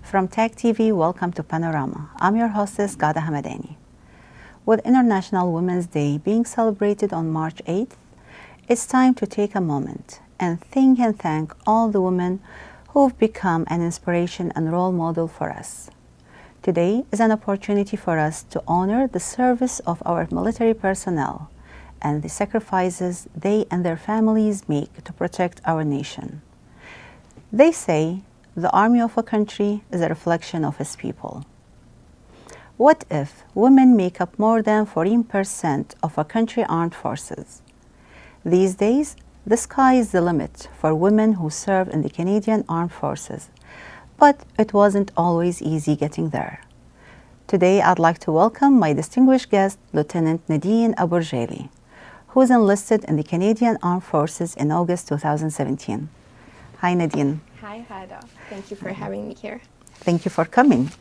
From TAGTV, welcome to Panorama. I'm your hostess, Gada Hamadani. With International Women's Day being celebrated on March 8th, it's time to take a moment and thank all the women who've become an inspiration and role model for us. Today is an opportunity for us to honor the service of our military personnel and the sacrifices they and their families make to protect our nation. They say the army of a country is a reflection of its people. What if women make up more than 14% of a country's armed forces? These days, the sky is the limit for women who serve in the Canadian Armed Forces, but it wasn't always easy getting there. Today, I'd like to welcome my distinguished guest, Lieutenant Nadine Aburjeli, who is enlisted in the Canadian Armed Forces in August 2017. Hi, Nadine. Hi, Hada. Thank you for having me here. Thank you for coming.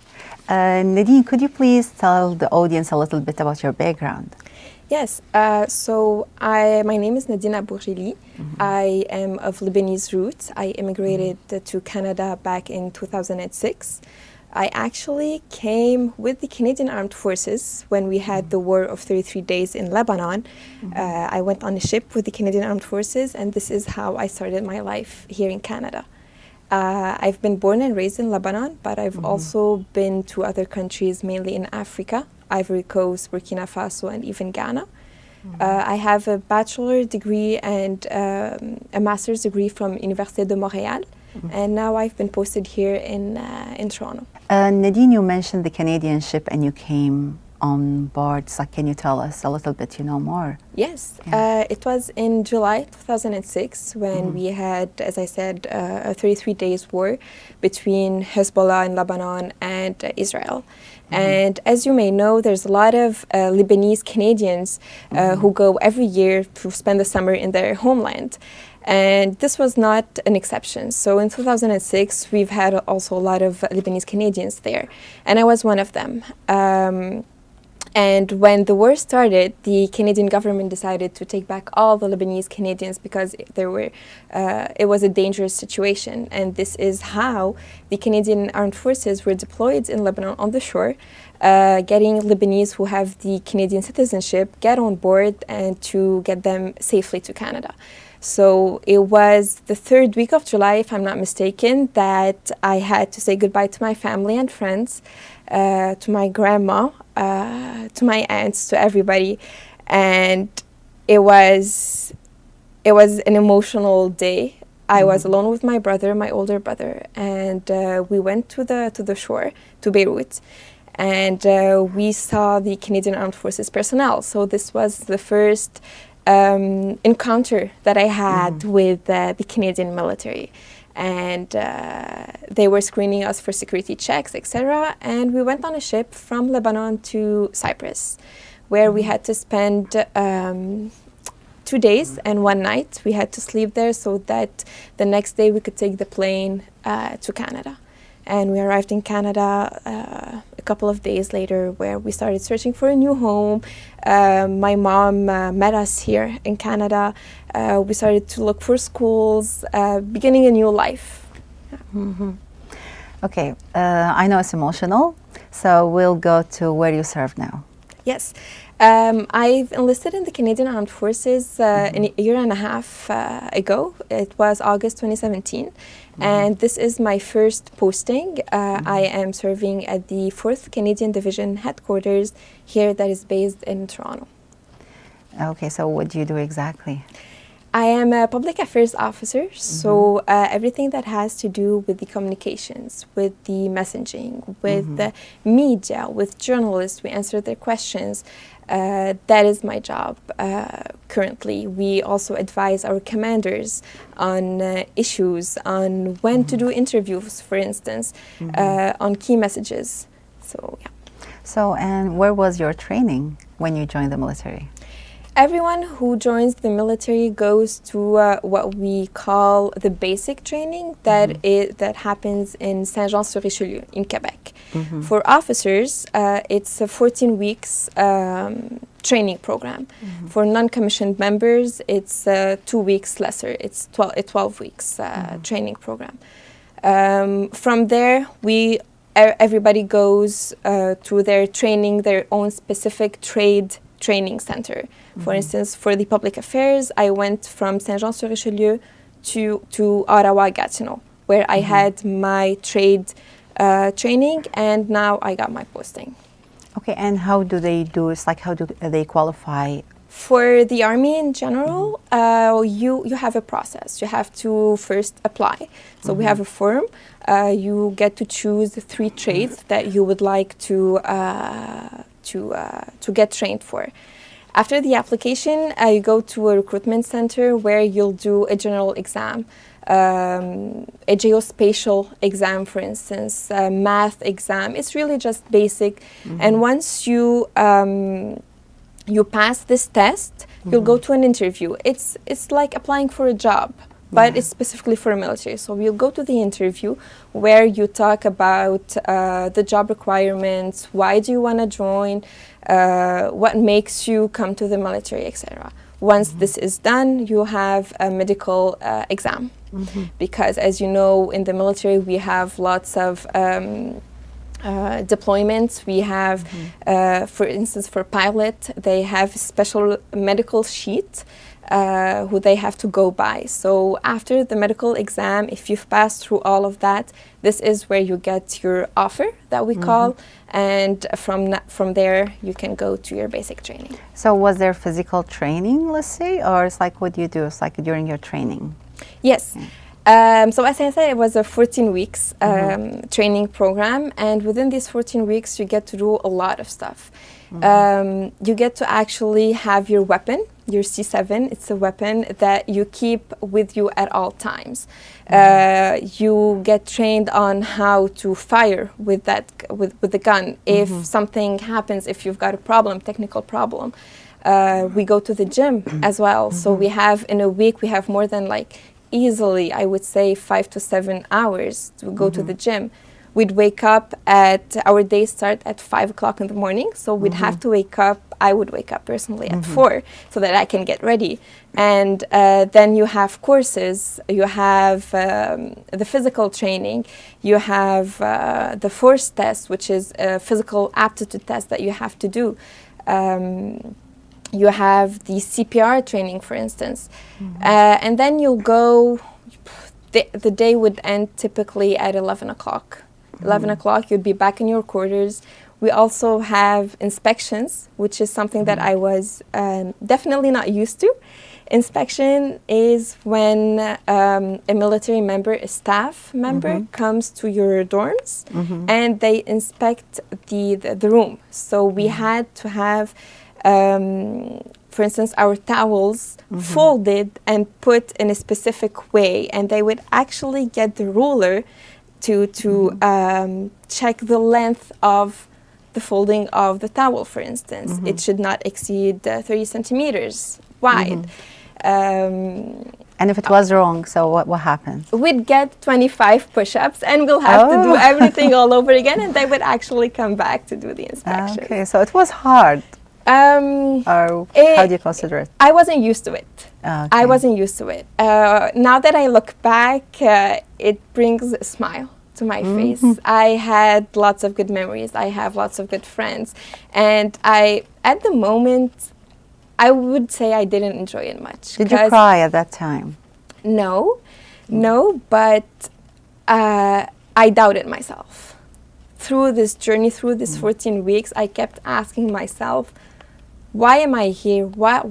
Nadine, could you please tell the audience a little bit about your background? Yes. My name is Nadine Aburjeli. I am of Lebanese roots. I immigrated to Canada back in 2006. I actually came with the Canadian Armed Forces when we had the War of 33 Days in Lebanon. I went on a ship with the Canadian Armed Forces, and this is how I started my life here in Canada. I've been born and raised in Lebanon, but I've also been to other countries, mainly in Africa, Ivory Coast, Burkina Faso, and even Ghana. I have a bachelor degree and a master's degree from Université de Montréal, and now I've been posted here in Toronto. Nadine, you mentioned the Canadian ship and you came on board. So can you tell us a little bit, more? Yes. Yeah. It was in July 2006 when we had, as I said, a 33 days war between Hezbollah in Lebanon and Israel. And as you may know, there's a lot of Lebanese Canadians who go every year to spend the summer in their homeland. And this was not an exception. So in 2006, we've had also a lot of Lebanese Canadians there. And I was one of them. And when the war started, the Canadian government decided to take back all the Lebanese Canadians because it was a dangerous situation. And this is how the Canadian Armed Forces were deployed in Lebanon on the shore, getting Lebanese who have the Canadian citizenship get on board and to get them safely to Canada. So it was the third week of July, if I'm not mistaken, that I had to say goodbye to my family and friends, to my grandma, to my aunts, to everybody. And it was an emotional day. I was alone with my brother, my older brother, and we went to the shore, to Beirut, and we saw the Canadian Armed Forces personnel. So this was the first encounter that I had with the Canadian military. And they were screening us for security checks, etc. And we went on a ship from Lebanon to Cyprus, where we had to spend 2 days and 1 night. We had to sleep there so that the next day we could take the plane to Canada. And we arrived in Canada a couple of days later, where we started searching for a new home. My mom met us here in Canada. We started to look for schools, beginning a new life. Okay, I know it's emotional, so we'll go to where you serve now. Yes. I've enlisted in the Canadian Armed Forces a year and a half ago. It was August 2017. And this is my first posting. I am serving at the 4th Canadian Division headquarters here that is based in Toronto. Okay, so what do you do exactly? I am a public affairs officer, so everything that has to do with the communications, with the messaging, with the media, with journalists, we answer their questions. That is my job currently. We also advise our commanders on issues, on when to do interviews, for instance, on key messages. So, yeah. So, and where was your training when you joined the military? Everyone who joins the military goes to what we call the basic training that happens in Saint-Jean-sur-Richelieu in Quebec. For officers, it's a 14 weeks training program. For non-commissioned members, it's 2 weeks lesser. It's a 12 weeks training program. From there, everybody goes to their training, their own specific trade training center. For instance, for the public affairs, I went from Saint-Jean-sur-Richelieu to Ottawa-Gatineau, where I had my trade training, and now I got my posting. Okay, and how do they do? It's like, how do they qualify? For the Army in general, you have a process. You have to first apply. So we have a form. You get to choose 3 trades that you would like to get trained for. After the application, you go to a recruitment center where you'll do a general exam, a geospatial exam, for instance, a math exam. It's really just basic. And once you pass this test, you'll go to an interview. It's like applying for a job, but it's specifically for a military. So you'll go to the interview where you talk about the job requirements, why do you want to join, what makes you come to the military, etc. Once this is done, you have a medical exam. Because as you know, in the military, we have lots of deployments. We have, for instance, for pilot, they have a special medical sheet who they have to go by. So after the medical exam, if you've passed through all of that, this is where you get your offer that we call, and from there you can go to your basic training. So was there physical training, let's say, or it's like, what do you do? It's like during your training? Yes. So as I said, it was a 14 weeks training program, and within these 14 weeks you get to do a lot of stuff. You get to actually have your weapon, your C7. It's a weapon that you keep with you at all times. You get trained on how to fire with the gun. If something happens, if you've got a problem, technical problem. We go to the gym as well. So we have, in a week, we have more than easily, I would say, 5 to 7 hours to go to the gym. We'd wake up our day start at 5 o'clock in the morning, so we'd have to wake up, I would wake up personally at 4 so that I can get ready. And then you have courses, you have the physical training, you have the force test, which is a physical aptitude test that you have to do. You have the CPR training, for instance. And then you'll go, the day would end typically at 11 o'clock. 11 o'clock, you'd be back in your quarters. We also have inspections, which is something that I was definitely not used to. Inspection is when a military member, a staff member, comes to your dorms and they inspect the room. So we had to have, for instance, our towels folded and put in a specific way, and they would actually get the ruler to check the length of the folding of the towel, for instance. It should not exceed 30 centimeters wide. And if it was wrong, so what happened? We'd get 25 push-ups, and we'll have to do everything all over again, and they would actually come back to do the inspection. Okay, so it was hard. Or how do you consider it? I wasn't used to it. Okay. I wasn't used to it. Now that I look back, it brings a smile to my face. I had lots of good memories. I have lots of good friends. And at the moment, I would say I didn't enjoy it much. Did you cry at that time? No, but I doubted myself. Through this journey, through this 14 weeks, I kept asking myself, why am I here? Why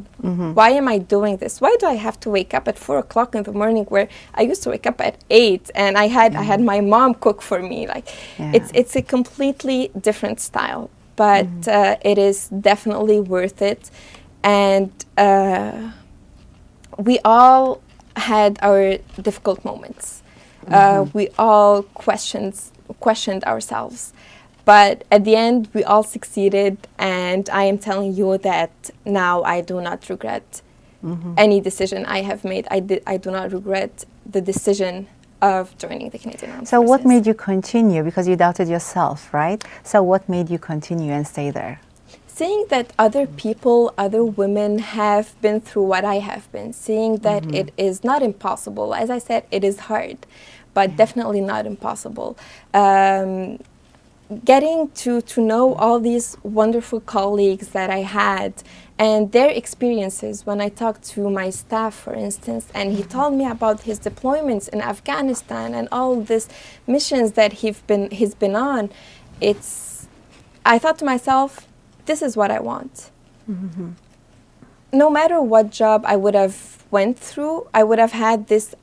am I doing this? Why do I have to wake up at 4 o'clock in the morning, where I used to wake up at 8, and I had my mom cook for me? It's a completely different style, but it is definitely worth it. And we all had our difficult moments. We all questioned ourselves. But at the end, we all succeeded, and I am telling you that now I do not regret any decision I have made. I do not regret the decision of joining the Canadian Armed Forces. So what made you continue? Because you doubted yourself, right? So what made you continue and stay there? Seeing that other people, other women have been through what I have been, seeing that it is not impossible. As I said, it is hard. but definitely not impossible. Getting to know all these wonderful colleagues that I had and their experiences. When I talked to my staff, for instance, and he told me about his deployments in Afghanistan and all these missions that he's been on, I thought to myself, this is what I want. Mm-hmm. No matter what job I would have went through, I would have had this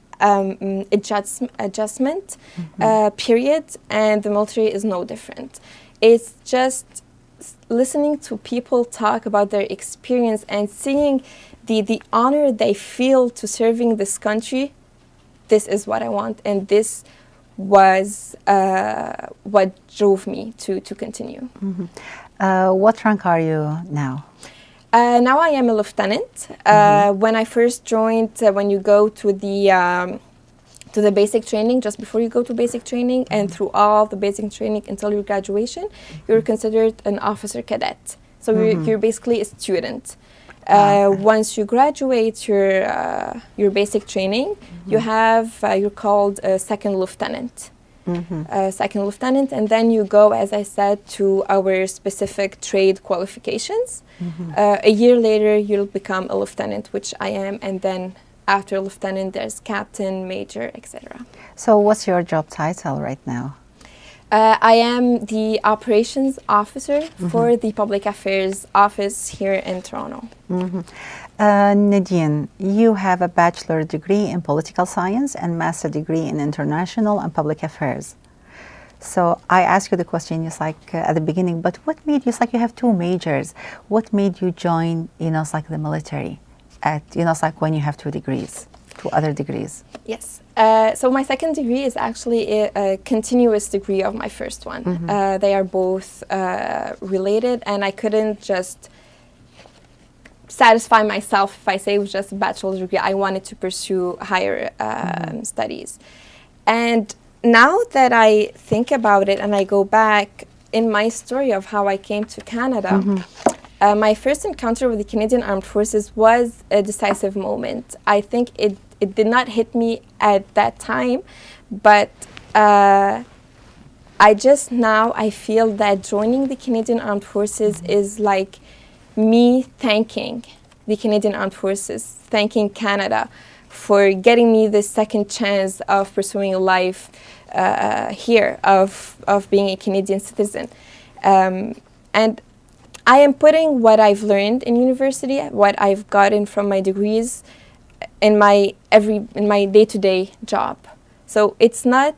adjustment period, and the military is no different. It's just listening to people talk about their experience and seeing the honor they feel to serving this country. This is what I want, and this was what drove me to continue. Mm-hmm. What rank are you now? Now I am a lieutenant. When I first joined, when you go to the basic training, just before you go to basic training, and through all the basic training until your graduation, you're considered an officer cadet. So you're basically a student. Once you graduate your basic training, you're called a second lieutenant. Second lieutenant, and then you go, as I said, to our specific trade qualifications. A year later, you'll become a lieutenant, which I am, and then after lieutenant, there's captain, major, etc. So what's your job title right now? I am the operations officer for the public affairs office here in Toronto. Nadine, you have a bachelor degree in political science and master degree in international and public affairs. So I asked you the question, it's like at the beginning, but what made you, it's like you have two majors, what made you join, it's like the military at, it's like when you have two other degrees? Yes. So my second degree is actually a continuous degree of my first one. They are both related, and I couldn't just satisfy myself if I say it was just a bachelor's degree. I wanted to pursue higher studies. And now that I think about it and I go back in my story of how I came to Canada, my first encounter with the Canadian Armed Forces was a decisive moment. I think it did not hit me at that time, but I feel that joining the Canadian Armed Forces is like me thanking the Canadian Armed Forces, thanking Canada for getting me this second chance of pursuing a life here, of being a Canadian citizen. And I am putting what I've learned in university, what I've gotten from my degrees, in my day-to-day job. So it's not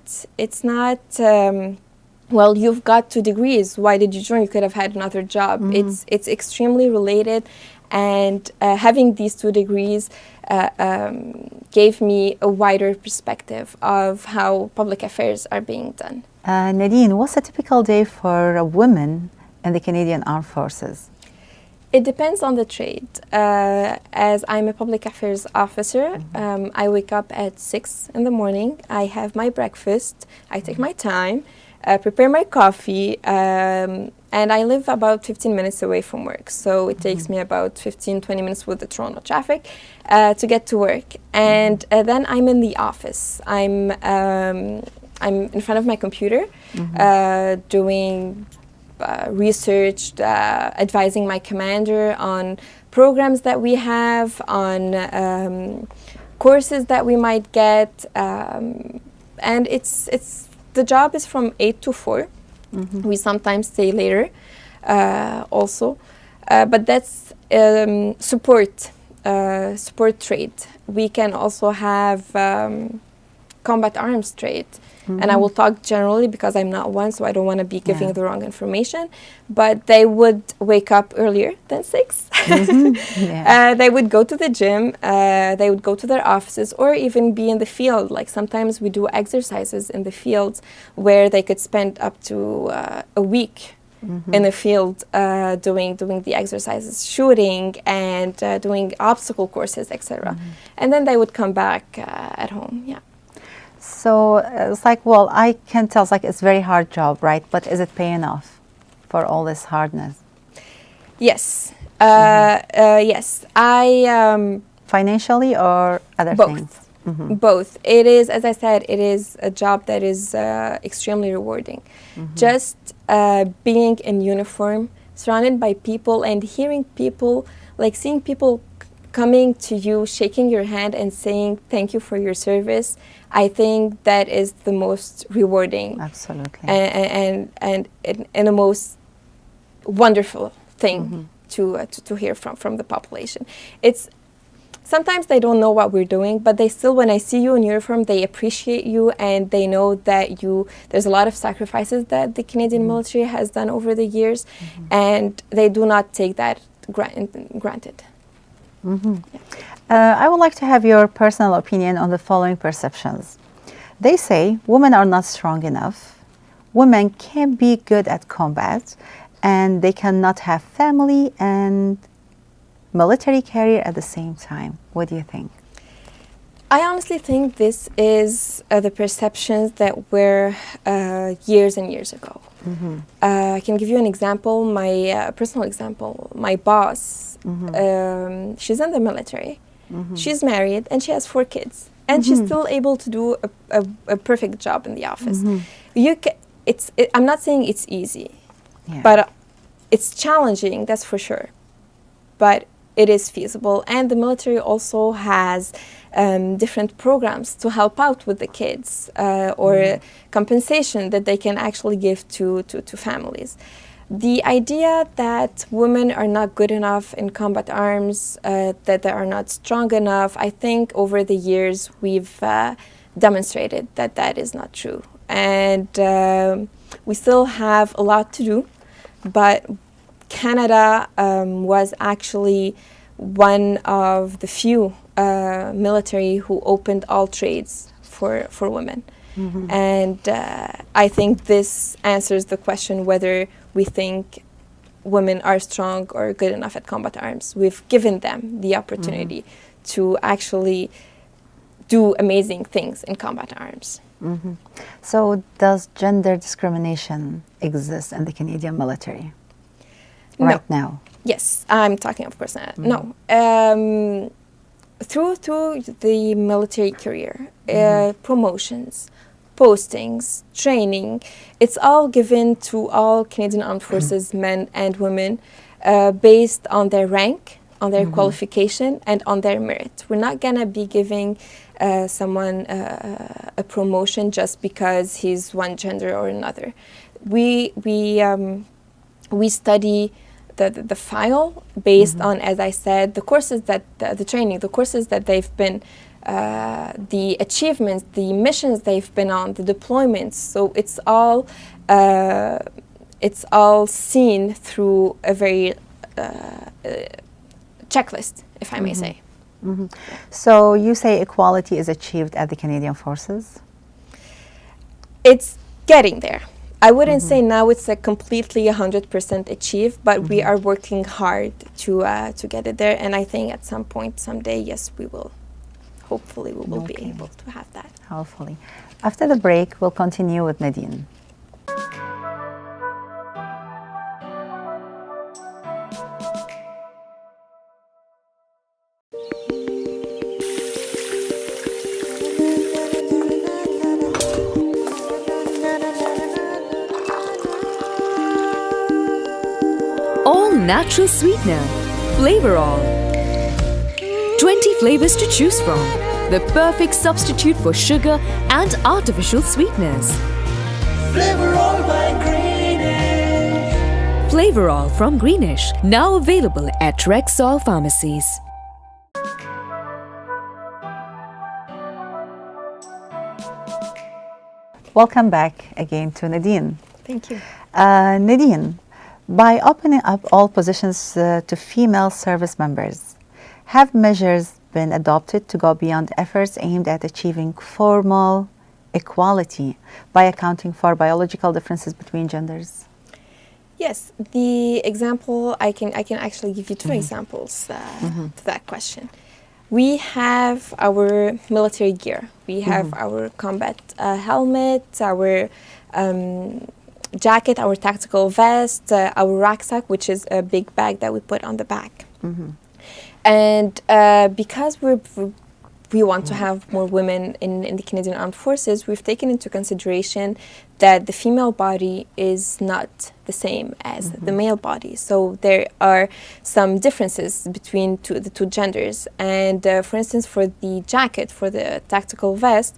well, you've got 2 degrees, why did you join? You could have had another job. It's extremely related, and having these 2 degrees gave me a wider perspective of how public affairs are being done. Nadine, what's a typical day for a woman in the Canadian Armed Forces? It depends on the trade. As I'm a public affairs officer, I wake up at 6 in the morning, I have my breakfast, I take my time, prepare my coffee, and I live about 15 minutes away from work. So it takes me about 15-20 minutes with the Toronto traffic to get to work. And then I'm in the office. I'm in front of my computer doing research, advising my commander on programs that we have, on courses that we might get, and the job is from 8 to 4. We sometimes stay later also, but that's support trade. We can also have combat arms trade. And I will talk generally because I'm not one, so I don't want to be giving the wrong information. But they would wake up earlier than 6. They would go to the gym, they would go to their offices, or even be in the field. Like sometimes we do exercises in the fields where they could spend up to a week in the field doing the exercises, shooting and doing obstacle courses, etc. And then they would come back at home, So it's like, well, I can tell, it's like it's a very hard job, right? But is it paying off for all this hardness? Yes. Yes. I financially or other things? Both. It is, as I said, it is a job that is extremely rewarding. Just being in uniform, surrounded by people and hearing people, like seeing people coming to you, shaking your hand and saying thank you for your service, I think that is the most rewarding. Absolutely. And the most wonderful thing to hear from the population. It's sometimes they don't know what we're doing, but they still, when I see you in uniform, they appreciate you and they know that there's a lot of sacrifices that the Canadian military has done over the years, and they do not take that granted. I would like to have your personal opinion on the following perceptions. They say women are not strong enough, women can be good at combat, and they cannot have family and military career at the same time. What do you think? I honestly think this is the perceptions that were years and years ago. I can give you an example, my personal example. My boss, she's in the military, she's married, and she has 4 kids. And she's still able to do a perfect job in the office. I'm not saying it's easy, but it's challenging, that's for sure. But it is feasible, and the military also has different programs to help out with the kids or compensation that they can actually give to families. The idea that women are not good enough in combat arms, that they are not strong enough, I think over the years we've demonstrated that that is not true. And we still have a lot to do, but Canada was actually one of the few military who opened all trades for women. And I think this answers the question whether we think women are strong or good enough at combat arms. We've given them the opportunity to actually do amazing things in combat arms. So does gender discrimination exist in the Canadian military right now? Yes, I'm talking, of course, no. Through the military career, promotions, postings, training, it's all given to all Canadian Armed Forces men and women based on their rank, on their qualification, and on their merit. We're not gonna be giving someone a promotion just because he's one gender or another. We study the file based on, as I said, the courses that the training, the courses that they've been, the achievements, the missions they've been on, the deployments. So it's all seen through a very checklist, if I may say. So you say equality is achieved at the Canadian Forces? It's getting there. I wouldn't say now it's a completely 100% achieved, but we are working hard to get it there. And I think at some point, someday, yes, we will. Hopefully, we will be able to have that. Hopefully. After the break, we'll continue with Nadine. Natural sweetener, Flavorall. 20 flavors to choose from. The perfect substitute for sugar and artificial sweeteners. Flavorall by Greenish. Flavorall from Greenish, now available at Rexall pharmacies. Welcome back again to Nadine. Thank you. Nadine, by opening up all positions to female service members, have measures been adopted to go beyond efforts aimed at achieving formal equality by accounting for biological differences between genders? Yes, the example, I can actually give you 2 examples to that question. We have our military gear. We have our combat helmet, our jacket, our tactical vest, our rucksack, which is a big bag that we put on the back. And because we're we want to have more women in the Canadian Armed Forces, we've taken into consideration that the female body is not the same as the male body. So there are some differences between the two genders. And for instance, for the jacket, for the tactical vest,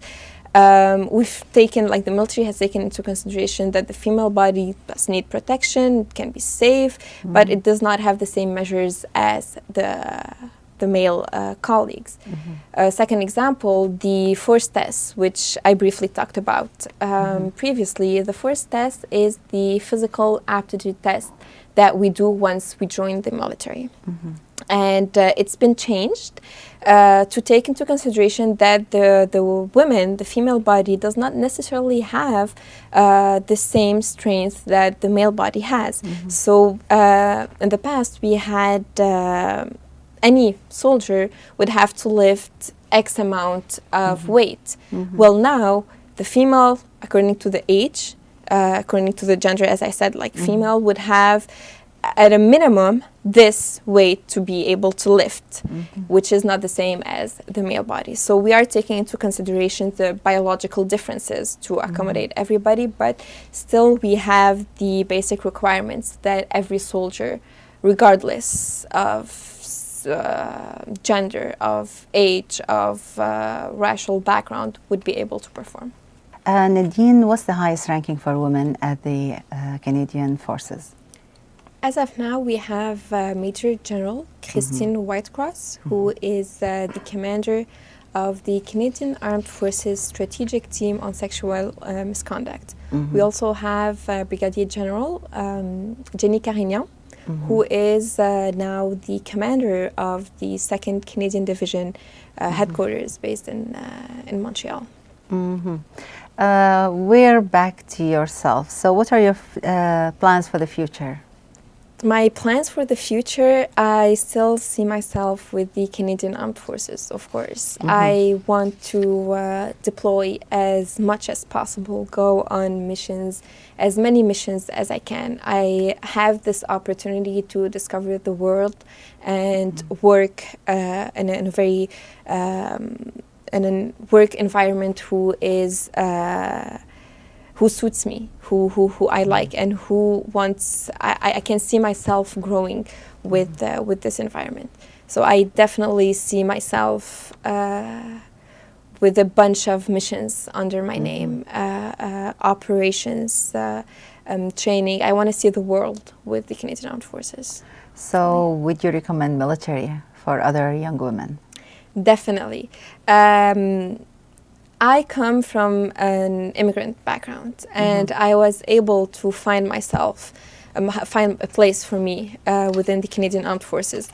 we've taken, like the military has taken into consideration that the female body does need protection, can be safe, but it does not have the same measures as the male colleagues. Second example, the force test, which I briefly talked about previously. The force test is the physical aptitude test that we do once we join the military. And it's been changed to take into consideration that the women, the female body, does not necessarily have the same strength that the male body has. So in the past, we had any soldier would have to lift X amount of weight. Well, now the female, according to the age, according to the gender, as I said, like female would have at a minimum this weight to be able to lift, which is not the same as the male body. So we are taking into consideration the biological differences to accommodate everybody, but still we have the basic requirements that every soldier, regardless of gender, of age, of racial background, would be able to perform. Nadine, what's the highest ranking for women at the Canadian Forces? As of now, we have Major General Christine Whitecross, who is the commander of the Canadian Armed Forces Strategic Team on Sexual Misconduct. We also have Brigadier General Jenny Carignan, who is now the commander of the 2nd Canadian Division headquarters based in Montreal. We're back to yourself. So what are your plans for the future? My plans for the future, I still see myself with the Canadian Armed Forces, of course. I want to deploy as much as possible, go on missions, as many missions as I can. I have this opportunity to discover the world and work in a very in a work environment who suits me, who I like, and who wants. I can see myself growing with this environment. So I definitely see myself with a bunch of missions under my name, operations, training. I want to see the world with the Canadian Armed Forces. So would you recommend military for other young women? Definitely. I come from an immigrant background, and I was able to find myself, find a place for me within the Canadian Armed Forces.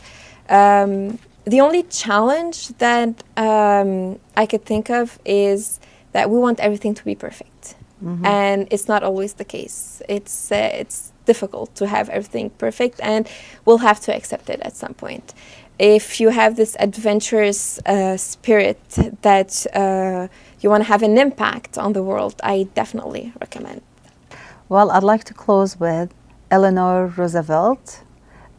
The only challenge that I could think of is that we want everything to be perfect, and it's not always the case. It's difficult to have everything perfect, and we'll have to accept it at some point. If you have this adventurous spirit that you want to have an impact on the world, I definitely recommend. Well, I'd like to close with Eleanor Roosevelt.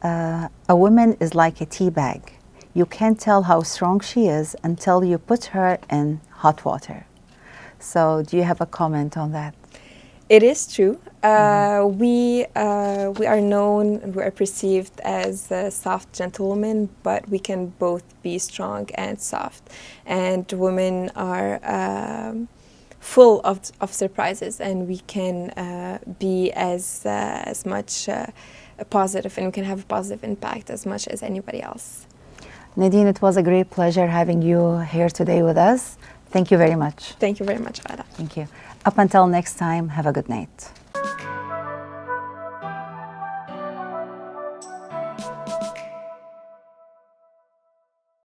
A woman is like a tea bag. You can't tell how strong she is until you put her in hot water. So do you have a comment on that? It is true. We are known, we are perceived as soft gentlewomen, but we can both be strong and soft. And women are full of surprises, and we can be as much positive, and we can have a positive impact as much as anybody else. Nadine, it was a great pleasure having you here today with us. Thank you very much. Thank you very much, Ada. Thank you. Up until next time, have a good night.